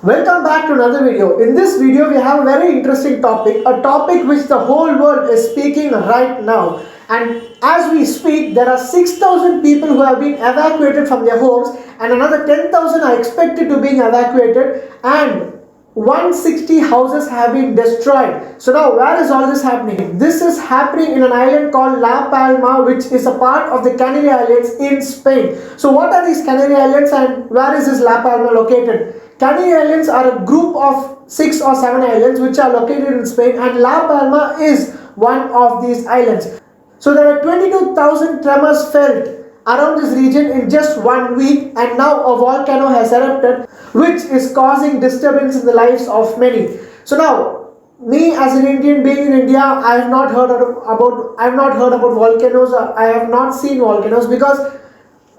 Welcome back to another video. In this video, we have a very interesting topic, a topic which the whole world is speaking right now. And as we speak, there are 6,000 people who have been evacuated from their homes, and another 10,000 are expected to be evacuated, and 160 houses have been destroyed. So now where is all this happening? This is happening in an island called La Palma, which is a part of the Canary Islands in Spain. So what are these Canary Islands and where is this La Palma located? Canary Islands are a group of 6 or 7 islands which are located in Spain, and La Palma is one of these islands. So there were 22,000 tremors felt around this region in just 1 week, and now a volcano has erupted which is causing disturbance in the lives of many. So now, me as an Indian being in India, I have not heard about volcanoes. I have not seen volcanoes because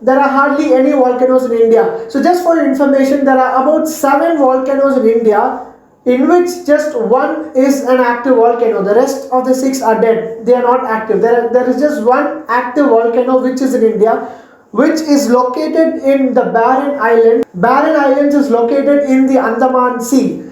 there are hardly any volcanoes in India. So just for your information, there are about 7 volcanoes in India, in which just one is an active volcano. The rest of the 6 are dead. They are not active. There is just one active volcano which is in India, which is located in the Barren Island. Barren Islands is located in the Andaman Sea.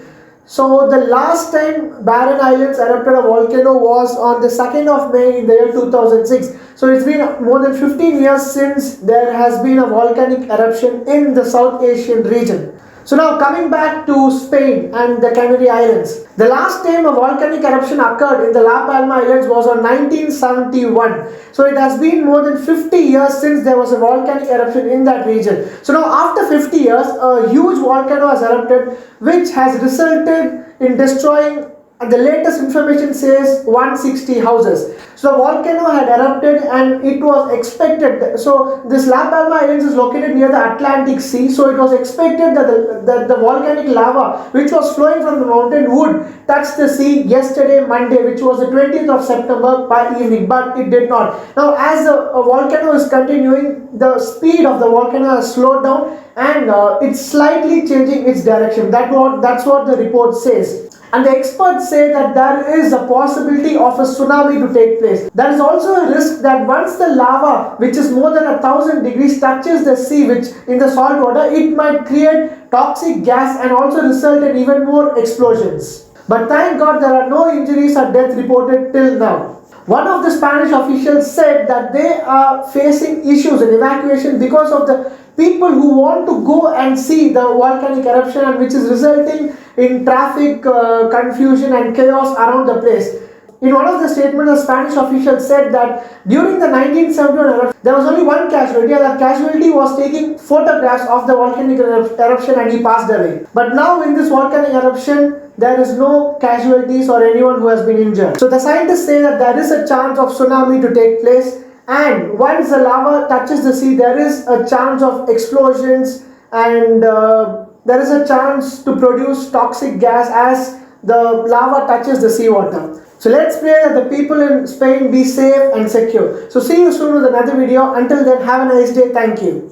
So the last time Barren Islands erupted a volcano was on the 2nd of May in the year 2006. So it's been more than 15 years since there has been a volcanic eruption in the South Asian region. So now coming back to Spain and the Canary Islands. The last time a volcanic eruption occurred in the La Palma Islands was on 1971. So it has been more than 50 years since there was a volcanic eruption in that region. So now after 50 years, a huge volcano has erupted which has resulted in destroying, and the latest information says, 160 houses. So the volcano had erupted and it was expected. So this La Palma Islands is located near the Atlantic Sea. So it was expected that the volcanic lava which was flowing from the mountain would touch the sea yesterday, Monday, which was the 20th of September by evening, but it did not. Now as the volcano is continuing, the speed of the volcano has slowed down and it's slightly changing its direction. That's what the report says. And the experts say that there is a possibility of a tsunami to take place. There is also a risk that once the lava, which is more than 1,000 degrees, touches the sea, which in the salt water, it might create toxic gas and also result in even more explosions. But thank God there are no injuries or death reported till now. One of the Spanish officials said that they are facing issues in evacuation because of the people who want to go and see the volcanic eruption, and which is resulting in traffic confusion and chaos around the place. In one of the statements, the Spanish official said that during the 1971 eruption, there was only one casualty, and that casualty was taking photographs of the volcanic eruption and he passed away. But now in this volcanic eruption, there is no casualties or anyone who has been injured. So the scientists say that there is a chance of tsunami to take place, and once the lava touches the sea, there is a chance of explosions, and there is a chance to produce toxic gas as the lava touches the seawater. So let's pray that the people in Spain be safe and secure. So see you soon with another video. Until then, have a nice day. Thank you.